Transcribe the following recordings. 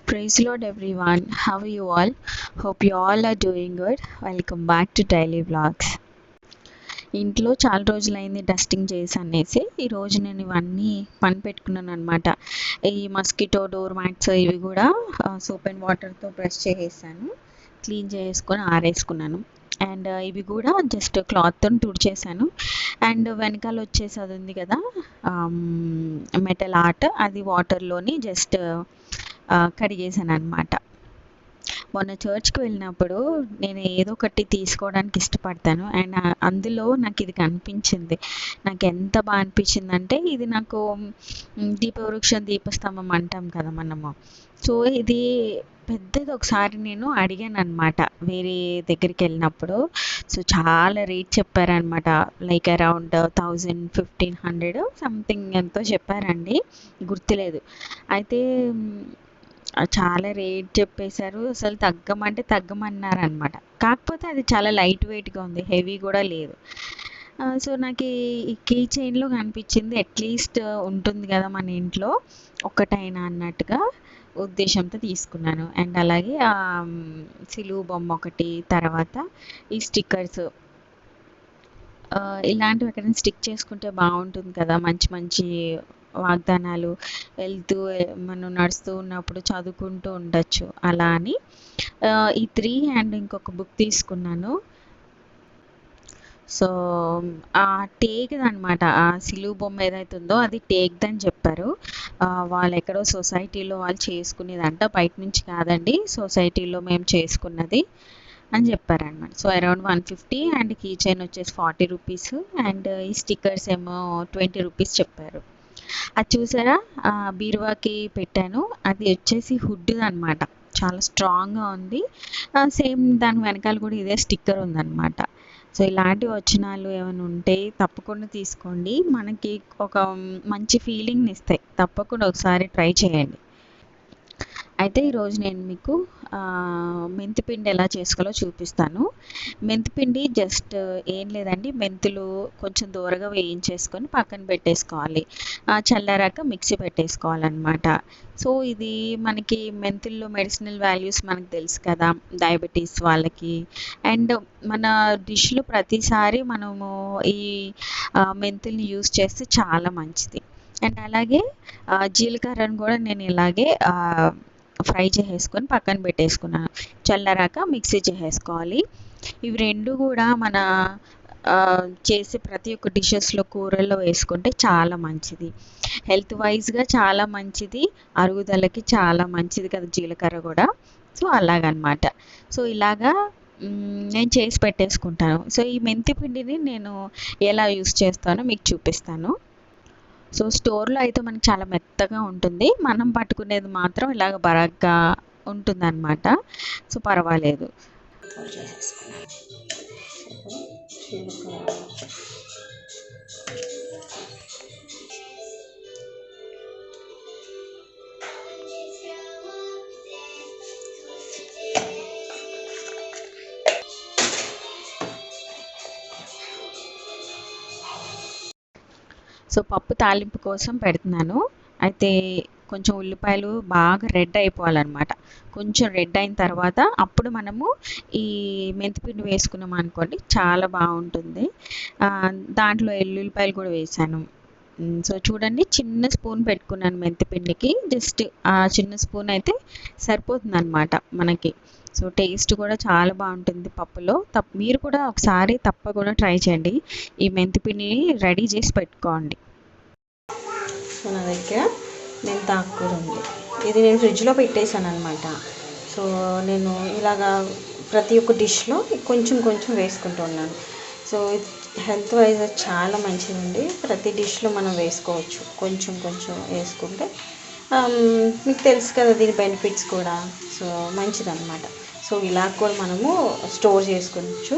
Praise Lord everyone. How are you all? Hope you all are doing good. Welcome back to Daily Vlogs. ఇంట్లో చాలా రోజులైంది dusting చేసి అనేసి ఈరోజు నేను ఇవన్నీ పని పెట్టుకున్నాను అనమాట. ఈ మస్కిటో డోర్ మ్యాట్స్ ఇవి కూడా సోప్ అండ్ వాటర్తో బ్రష్ చేసేసాను, క్లీన్ చేసుకొని ఆరేసుకున్నాను. అండ్ ఇవి కూడా జస్ట్ క్లాత్తో తుడిచేసాను. అండ్ వెనకాల వచ్చేసి అది ఉంది కదా మెటల్ ఆర్ట్, అది వాటర్లోని జస్ట్ కడిగేసాను అనమాట. మొన్న చర్చ్కి వెళ్ళినప్పుడు నేను ఏదో ఒకటి తీసుకోవడానికి ఇష్టపడతాను. అండ్ అందులో నాకు ఇది కనిపించింది. నాకు ఎంత బాగా అనిపించింది అంటే, ఇది నాకు దీపవృక్షం దీపస్తంభం అంటాం కదా మనము. సో ఇది పెద్దది ఒకసారి నేను అడిగాను అనమాట వేరే దగ్గరికి వెళ్ళినప్పుడు. సో చాలా రేట్ చెప్పారనమాట. లైక్ అరౌండ్ 1500 సంథింగ్ ఎంతో చెప్పారండి, గుర్తులేదు. అయితే చాలా రేట్ చెప్పేశారు. అసలు తగ్గమంటే తగ్గమన్నారనమాట. కాకపోతే అది చాలా లైట్ వెయిట్గా ఉంది, హెవీ కూడా లేదు. సో నాకు ఈ కీ చైన్లో కనిపించింది, అట్లీస్ట్ ఉంటుంది కదా మన ఇంట్లో ఒక్కటైనా అన్నట్టుగా ఉద్దేశంతో తీసుకున్నాను. అండ్ అలాగే సిలువు బొమ్మ ఒకటి, తర్వాత ఈ స్టిక్కర్స్ ఇలాంటివి ఎక్కడైనా స్టిక్ చేసుకుంటే బాగుంటుంది కదా, మంచి మంచి వాగ్దానాలు వెళ్తూ మనం నడుస్తూ ఉన్నప్పుడు చదువుకుంటూ ఉండొచ్చు అలా అని ఈ 3 అండ్ ఇంకొక బుక్ తీసుకున్నాను. సో ఆ టేక్ది అనమాట, ఆ సిలువు బొమ్మ ఏదైతే ఉందో అది టేక్ది అని చెప్పారు. వాళ్ళు ఎక్కడో సొసైటీలో వాళ్ళు చేసుకునేదంట, బయట నుంచి కాదండి, సొసైటీలో మేము చేసుకున్నది అని చెప్పారనమాట. So around 150 and key chain వచ్చేసి 40 రూపీస్ అండ్ ఈ స్టిక్కర్స్ ఏమో 20 రూపీస్ చెప్పారు. అది చూసారా, బీరువాకి పెట్టాను. అది వచ్చేసి హుడ్ అనమాట, చాలా స్ట్రాంగ్గా ఉంది. సేమ్ దాని వెనకాల కూడా ఇదే స్టిక్కర్ ఉందన్నమాట. సో ఇలాంటి వచనాలు ఏమైనా ఉంటే తప్పకుండా తీసుకోండి, మనకి ఒక మంచి ఫీలింగ్ని ఇస్తాయి. తప్పకుండా ఒకసారి ట్రై చేయండి. అయితే ఈరోజు నేను మీకు మెంతిపిండి ఎలా చేసుకోవాలో చూపిస్తాను. మెంతిపిండి జస్ట్ ఏం లేదండి, మెంతులు కొంచెం దూరగా వేయించేసుకొని పక్కన పెట్టేసుకోవాలి. చల్లారాక మిక్సీ పెట్టేసుకోవాలన్నమాట. సో ఇది మనకి మెంతుల్లో మెడిసినల్ వాల్యూస్ మనకు తెలుసు కదా, డయాబెటీస్ వాళ్ళకి. అండ్ మన డిష్లో ప్రతిసారి మనము ఈ మెంతుల్ని యూస్ చేస్తే చాలా మంచిది. అండ్ అలాగే జీలకర్రను కూడా నేను ఇలాగే ఫ్రై చేసేసుకొని పక్కన పెట్టేసుకున్నాను. చల్లారాక మిక్సీ చేసేసుకోవాలి. ఇవి రెండు కూడా మన చేసే ప్రతి ఒక్క డిషెస్లో కూరల్లో వేసుకుంటే చాలా మంచిది, హెల్త్ వైజ్గా చాలా మంచిది, అరుగుదలకి చాలా మంచిది కదా జీలకర్ర కూడా. సో అలాగనమాట. సో ఇలాగా నేను చేసి పెట్టేసుకుంటాను. సో ఈ మెంతి పిండిని నేను ఎలా యూస్ చేస్తానో మీకు చూపిస్తాను. సో స్టోర్లో అయితే మనకి చాలా మెత్తగా ఉంటుంది, మనం పట్టుకునేది మాత్రం ఇలాగ బరగ్గా ఉంటుందన్నమాట. సో పర్వాలేదు. సో పప్పు తాలింపు కోసం పెడుతున్నాను. అయితే కొంచెం ఉల్లిపాయలు బాగా రెడ్ అయిపోవాలన్నమాట. కొంచెం రెడ్ అయిన తర్వాత అప్పుడు మనము ఈ మెంతిపిండి వేసుకున్నాం అనుకోండి, చాలా బాగుంటుంది. దాంట్లో ఎల్లుల్లిపాయలు కూడా వేసాను. సో చూడండి, చిన్న స్పూన్ పెట్టుకున్నాను మెంతిపిండికి, జస్ట్ ఆ చిన్న స్పూన్ అయితే సరిపోతుంది అనమాట మనకి. సో టేస్ట్ కూడా చాలా బాగుంటుంది పప్పులో. మీరు కూడా ఒకసారి తప్పకుండా ట్రై చేయండి, ఈ మెంతిపిండిని రెడీ చేసి పెట్టుకోండి. సో నా దగ్గర మెంతాకూర ఉంది, ఇది నేను ఫ్రిడ్జ్లో పెట్టేశాను అనమాట. సో నేను ఇలాగా ప్రతి ఒక్క డిష్లో కొంచెం కొంచెం వేసుకుంటూ ఉన్నాను. సో హెల్త్ వైజ్ చాలా మంచిదండి, ప్రతి డిష్లో మనం వేసుకోవచ్చు, కొంచెం కొంచెం వేసుకుంటే మీకు తెలుసు కదా దీని బెనిఫిట్స్ కూడా. సో మంచిదన్నమాట. సో ఇలా కూడా మనము స్టోర్ చేసుకోవచ్చు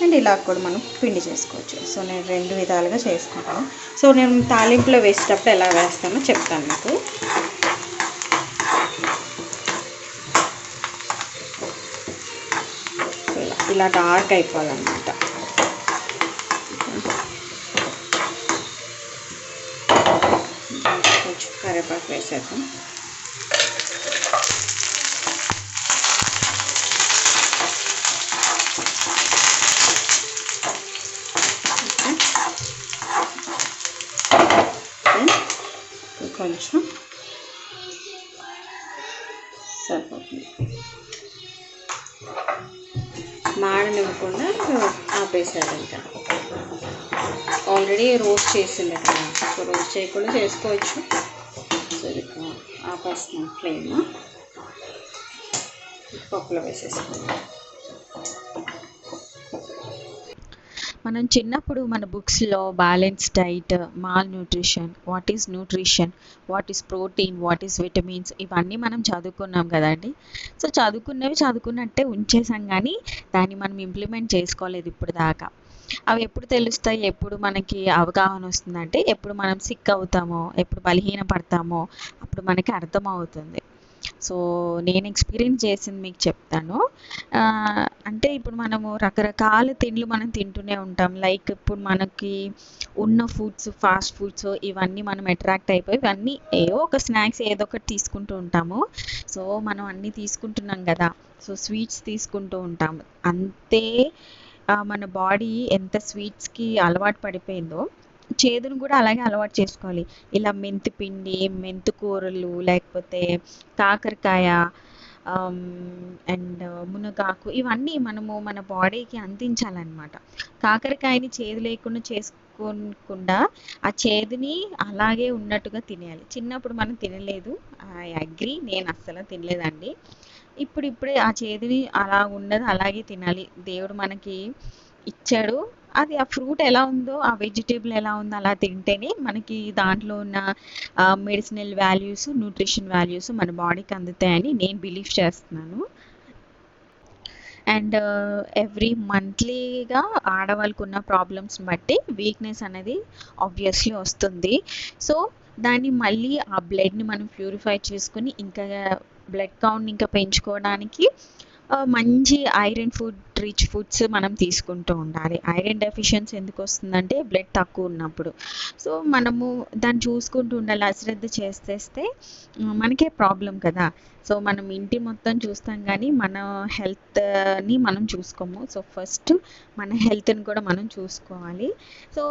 అండ్ ఇలా కూడా మనం పిండి చేసుకోవచ్చు. సో నేను 2 విధాలుగా చేసుకుంటాను. సో నేను తాలింపులో వేసేటప్పుడు ఎలా వేస్తానో చెప్తాను మీకు. ఇలా డార్క్ అయిపోవాలన్నమాట. కొంచెం కరివేపాకు వేసేద్దాం. కొంచెం సరిపోతుంది. మాడనివ్వకుండా ఆపేసేయాలి. ఇంకా ఆల్రెడీ రోస్ట్ చేసిండే కదా, సో రోస్ట్ చేయకుండా చేసుకోవచ్చు. సో ఇది ఆపేస్తున్నాం ఫ్లేమ్, పప్పులో వేసేసుకుందాం. మనం చిన్నప్పుడు మన బుక్స్లో balance diet, mall nutrition, what is protein, what is vitamins, ఇవన్నీ మనం చదువుకున్నాం కదండి. సో చదువుకున్నవి చదువుకున్నట్టే ఉంచేసాం, కానీ దాన్ని మనం ఇంప్లిమెంట్ చేసుకోలేదు ఇప్పుడు దాకా. అవి ఎప్పుడు తెలుస్తాయి, ఎప్పుడు మనకి అవగాహన వస్తుందంటే ఎప్పుడు మనం సిక్ అవుతామో, ఎప్పుడు బలహీన పడతామో అప్పుడు మనకి అర్థమవుతుంది. సో నేను ఎక్స్పీరియన్స్ చేసింది మీకు చెప్తాను. అంటే ఇప్పుడు మనము రకరకాల తిండ్లు మనం తింటూనే ఉంటాం. లైక్ ఇప్పుడు మనకి ఉన్న ఫుడ్స్, ఫాస్ట్ ఫుడ్స్, ఇవన్నీ మనం అట్రాక్ట్ అయిపోయి ఇవన్నీ ఏవో ఒక స్నాక్స్ ఏదో ఒకటి తీసుకుంటూ ఉంటాము. సో మనం అన్నీ తీసుకుంటున్నాం కదా, సో స్వీట్స్ తీసుకుంటూ ఉంటాము. అంతే మన బాడీ ఎంత స్వీట్స్కి అలవాటు పడిపోయిందో చేదును కూడా అలాగే అలవాటు చేసుకోవాలి. ఇలా మెంతి పిండి, మెంతి కూరలు, లేకపోతే కాకరకాయ అండ్ మునగాకు, ఇవన్నీ మనము మన బాడీకి అందించాలన్నమాట. కాకరకాయని చేదు లేకుండా చేసుకోకుండా ఆ చేదుని అలాగే ఉన్నట్టుగా తినేయాలి. చిన్నప్పుడు మనం తినలేదు, ఐ అగ్రీ, నేను అస్సలు తినలేదండి. ఇప్పుడే ఆ చేదుని అలా ఉన్నది అలాగే తినాలి. దేవుడు మనకి ఇచ్చాడు, అది ఆ ఫ్రూట్ ఎలా ఉందో, ఆ వెజిటేబుల్ ఎలా ఉందో అలా తింటేనే మనకి దాంట్లో ఉన్న మెడిసినల్ వాల్యూస్, న్యూట్రిషన్ వాల్యూస్ మన బాడీకి అందుతాయని నేను బిలీవ్ చేస్తున్నాను. అండ్ ఎవ్రీ మంత్లీగా ఆడవాళ్ళకు ఉన్న ప్రాబ్లమ్స్ని బట్టి వీక్నెస్ అనేది ఆబ్వియస్లీ వస్తుంది. సో దాన్ని మళ్ళీ ఆ బ్లడ్ని మనం ప్యూరిఫై చేసుకుని ఇంకా బ్లడ్ కౌంట్ ఇంకా పెంచుకోవడానికి మంచి ఐరన్ రిచ్ ఫుడ్స్ మనం తీసుకుంటూ ఉండాలి. ఐరన్ డెఫిషియన్సీ ఎందుకు వస్తుందంటే బ్లడ్ తక్కువ ఉన్నప్పుడు. సో మనము దాన్ని చూసుకుంటూ ఉండాలి. అశ్రద్ధ చేస్తే మనకే ప్రాబ్లం కదా. సో మనం ఇంటి మొత్తం చూస్తాం కానీ మన హెల్త్ని మనం చూసుకోము. సో ఫస్ట్ మన హెల్త్ని కూడా మనం చూసుకోవాలి. సో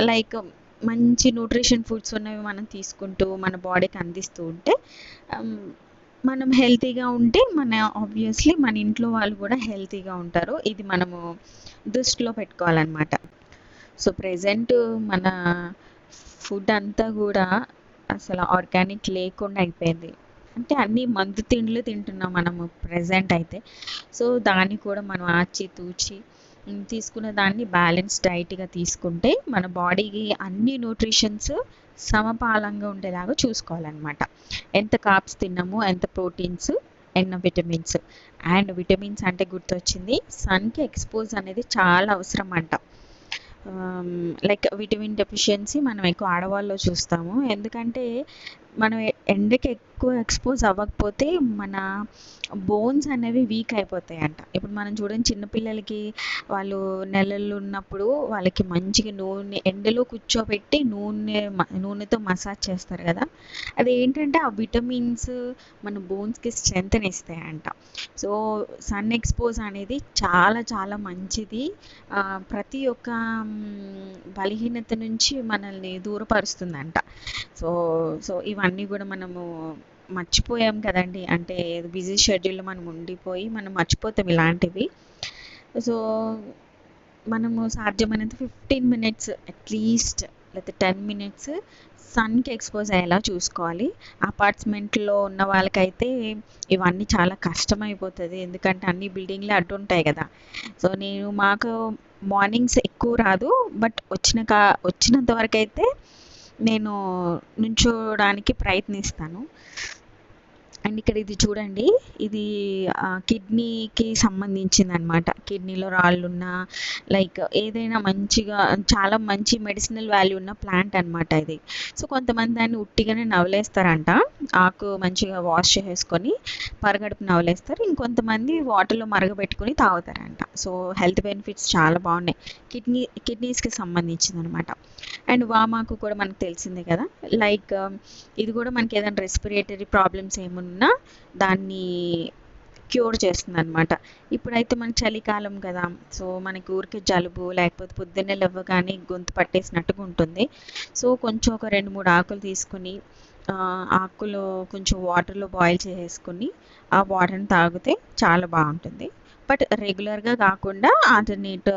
లైక్ మంచి న్యూట్రిషన్ ఫుడ్స్ ఉన్నవి మనం తీసుకుంటూ మన బాడీకి అందిస్తూ ఉంటే మనం హెల్తీగా ఉంటే ఆబ్వియస్లీ మన ఇంట్లో వాళ్ళు కూడా హెల్తీగా ఉంటారు. ఇది మనము దృష్టిలో పెట్టుకోవాలన్నమాట. సో ప్రెజెంట్ మన ఫుడ్ అంతా కూడా అసలు ఆర్గానిక్ లేకుండా అయిపోయింది. అంటే అన్నీ మందు తిండ్లు తింటున్నాం మనము ప్రెజెంట్ అయితే. సో దాన్ని కూడా మనం ఆచితూచి తీసుకున్న దాన్ని బ్యాలెన్స్ డైట్గా తీసుకుంటే మన బాడీకి అన్ని న్యూట్రిషన్స్ సమపాలంగా ఉండేలాగా చూసుకోవాలన్నమాట. ఎంత కార్బ్స్ తిన్నాము, ఎంత ప్రోటీన్స్, ఎన్న విటమిన్స్. అండ్ విటమిన్స్ అంటే గుర్తొచ్చింది, సన్కి ఎక్స్పోజ్ అనేది చాలా అవసరం అంట. లైక్ విటమిన్ డెఫిషియన్సీ మనం ఎక్కువ ఆడవాళ్ళలో చూస్తాము. ఎందుకంటే మనం ఎండకి ఎక్కువ ఎక్స్పోజ్ అవ్వకపోతే మన బోన్స్ అనేవి వీక్ అయిపోతాయి అంట. ఇప్పుడు మనం చూడండి, చిన్నపిల్లలకి వాళ్ళు నెలలు ఉన్నప్పుడు వాళ్ళకి మంచిగా నూనె ఎండలో కూర్చోబెట్టి నూనెతో మసాజ్ చేస్తారు కదా, అది ఏంటంటే ఆ విటమిన్స్ మన బోన్స్కి స్ట్రెంగ్త్ని ఇస్తాయంట. సో సన్ ఎక్స్పోజ్ అనేది చాలా చాలా మంచిది. ప్రతి ఒక్క బలహీనత నుంచి మనల్ని దూరపరుస్తుందంట. సో ఇవన్నీ కూడా మనము మర్చిపోయాం కదండి. అంటే బిజీ షెడ్యూల్లో మనం ఉండిపోయి మనం మర్చిపోతాం ఇలాంటివి. సో మనము సాధ్యమైనంత 15 minutes అట్లీస్ట్, లేకపోతే 10 minutes సన్కి ఎక్స్పోజ్ అయ్యేలా చూసుకోవాలి. అపార్ట్మెంట్లో ఉన్న వాళ్ళకైతే ఇవన్నీ చాలా కష్టమైపోతుంది, ఎందుకంటే అన్ని బిల్డింగ్లే అడ్డు ఉంటాయి కదా. సో మాకు మార్నింగ్స్ ఎక్కువ రాదు, బట్ వచ్చినంత వరకు అయితే నేను నుంచోడానికి ప్రయత్నిస్తాను. అండ్ ఇక్కడ ఇది చూడండి, ఇది కిడ్నీకి సంబంధించింది అనమాట. కిడ్నీలో రాళ్ళున్న, లైక్ ఏదైనా మంచిగా చాలా మంచి మెడిసినల్ వాల్యూ ఉన్న ప్లాంట్ అనమాట ఇది. సో కొంతమంది దాన్ని ఉట్టిగానే నవలేస్తారంట, ఆకు మంచిగా వాష్ చేసుకొని పరగడుపు నవలేస్తారు. ఇంకొంతమంది వాటర్లో మరగబెట్టుకుని తాగుతారంట. సో హెల్త్ బెనిఫిట్స్ చాలా బాగున్నాయి, కిడ్నీస్కి సంబంధించింది అనమాట. అండ్ వామాకు కూడా మనకు తెలిసిందే కదా, లైక్ ఇది కూడా మనకి ఏదైనా రెస్పిరేటరీ ప్రాబ్లమ్స్ ఏమున్నా దాన్ని క్యూర్ చేస్తుంది అనమాట. ఇప్పుడైతే మన చలికాలం కదా, సో మనకి ఊరికే జలుబు లేకపోతే పొద్దున్నే లేవగానే గొంతు పట్టేసినట్టుగా ఉంటుంది. సో కొంచెం ఒక 2-3 ఆకులు తీసుకుని ఆకులు కొంచెం వాటర్లో బాయిల్ చేసేసుకుని ఆ వాటర్ని తాగితే చాలా బాగుంటుంది. బట్ రెగ్యులర్గా కాకుండా ఆల్టర్నేట్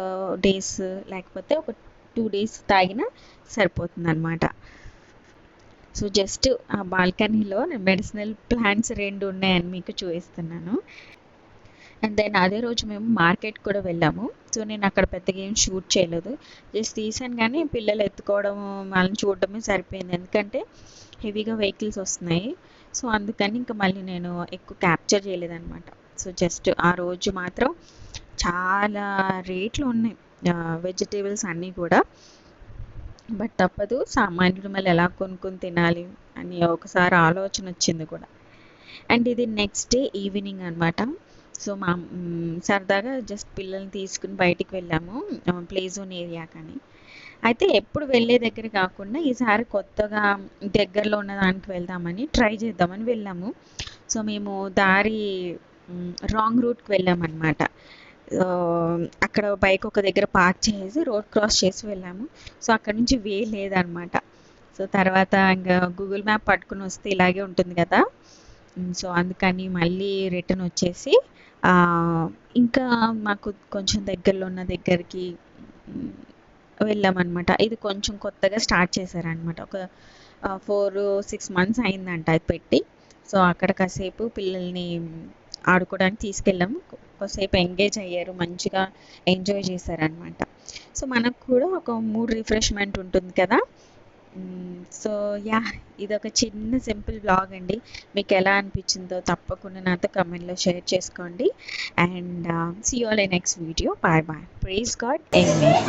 డేస్ లేకపోతే ఒక 2 days తాగినా సరిపోతుంది అనమాట. సో జస్ట్ ఆ బాల్కనీలో మెడిసినల్ ప్లాంట్స్ 2 ఉన్నాయని మీకు చూపిస్తున్నాను. అండ్ దెన్ అదే రోజు మేము మార్కెట్ కూడా వెళ్ళాము. సో నేను అక్కడ పెద్దగా ఏం షూట్ చేయలేదు, జస్ట్ తీసాను. కానీ పిల్లలు ఎత్తుకోవడం వాళ్ళని చూడడమే సరిపోయింది, ఎందుకంటే హెవీగా వెహికల్స్ వస్తున్నాయి. సో అందుకని ఇంకా మళ్ళీ నేను ఎక్కువ క్యాప్చర్ చేయలేదన్నమాట. సో జస్ట్ ఆ రోజు మాత్రం చాలా రేట్లు ఉన్నాయి వెజిటేబుల్స్ అన్నీ కూడా. బట్ తప్పదు, సామాన్యుడు మళ్ళీ ఎలా కొనుక్కొని తినాలి అని ఒకసారి ఆలోచన వచ్చింది కూడా. అండ్ ఇది నెక్స్ట్ డే ఈవినింగ్ అనమాట. సో మా సరదాగా జస్ట్ పిల్లల్ని తీసుకుని బయటికి వెళ్ళాము ప్లే జోన్ ఏరియా కానీ. అయితే ఎప్పుడు వెళ్ళే దగ్గర కాకుండా ఈసారి కొత్తగా దగ్గరలో ఉన్న దానికి వెళ్దామని ట్రై చేద్దామని వెళ్ళాము. సో మేము దారి రాంగ్ రూట్కి వెళ్ళామన్నమాట. అక్కడ బైక్ ఒక దగ్గర పార్క్ చేసి రోడ్ క్రాస్ చేసి వెళ్ళాము. సో అక్కడ నుంచి వే లేదనమాట. సో తర్వాత ఇంకా గూగుల్ మ్యాప్ పట్టుకుని వస్తే ఇలాగే ఉంటుంది కదా. సో అందుకని మళ్ళీ రిటర్న్ వచ్చేసి ఇంకా మాకు కొంచెం దగ్గరలో ఉన్న దగ్గరికి వెళ్ళామన్నమాట. ఇది కొంచెం కొత్తగా స్టార్ట్ చేశారనమాట. ఒక 4-6 months అయిందంట అది పెట్టి. సో అక్కడ కాసేపు పిల్లల్ని ఆడుకోవడానికి తీసుకెళ్ళాము. కాసేపు ఎంగేజ్ అయ్యారు, మంచిగా ఎంజాయ్ చేశారనమాట. సో మనకు కూడా ఒక మూడ్ రిఫ్రెష్మెంట్ ఉంటుంది కదా. సో యా, ఇదొక చిన్న సింపుల్ బ్లాగ్ అండి. మీకు ఎలా అనిపించిందో తప్పకుండా నాతో కమెంట్లో షేర్ చేసుకోండి. And see you all in next video. Bye bye. Praise God. Amen.